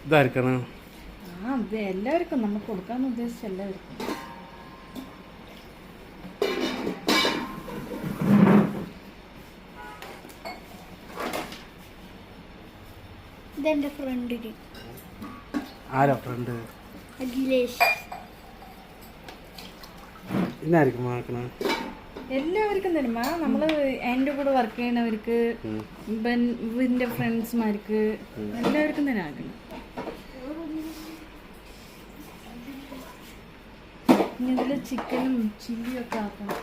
ഇതായിരിക്കണം. അത് എല്ലാവർക്കും നമുക്ക് കൊടുക്കാന്ന് ഉദ്ദേശിച്ച എല്ലാവർക്കും. ഇതെന്റെ ഫ്രണ്ടിന്. ആരാ ഫ്രണ്ട്? അഖിലേഷ്. ഇന്നായിരിക്കും ആക്കണ. എല്ലാവർക്കും തരുമ്പോ നമ്മള് എൻ്റെ കൂടെ വർക്ക് ചെയ്യണവർക്ക്, ഇവന്റെ ഫ്രണ്ട്സ്മാർക്ക് എല്ലാവർക്കും തന്നെ ആക്കണം. ഇനി ഇതില് ചിക്കനും ചില്ലിയും ഒക്കെ ആക്കണം.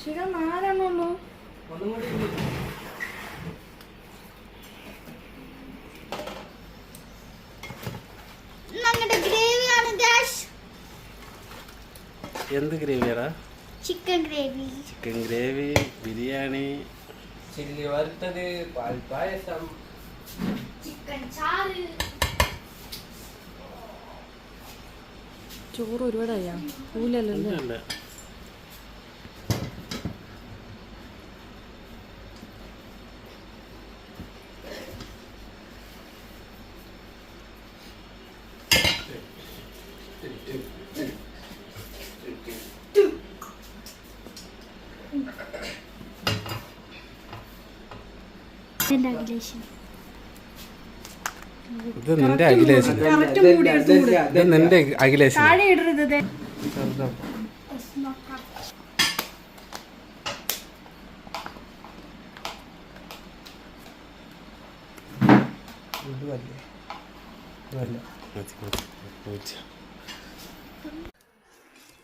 ശരി, 4 ഉള്ളൂ. എന്ത് ഗ്രേവിയാടാ? Chicken gravy. Chicken gravy, biryani, chilli വറുത്തത്, പാൽപ്പായസം, ചിക്കൻ ചാറ്. ചോറ് ഒരുപാടായാ കൂലല്ലോ. അല്ല ഇത് നിന്റെ അഖിലേഷൻ. ഇത് നിന്റെ അഖിലേഷൻ. താഴെ ഇടരുത്.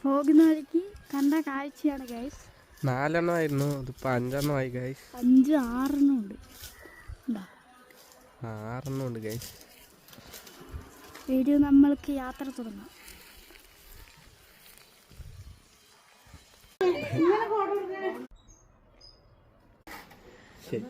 പോകുന്നവർക്ക് കണ്ട കാഴ്ചയാണ് ഗൈസ്. 4 എണ്ണമായിരുന്നു, ഇതിപ്പോ 5 എണ്ണമായി ഗൈസ്. 5, 6 എണ്ണം ഉണ്ട്. 6 എണ്ണം ഉണ്ട് ഗൈസ്. വീഡിയോ നമ്മൾക്ക് യാത്ര തുടങ്ങാം. ശരി.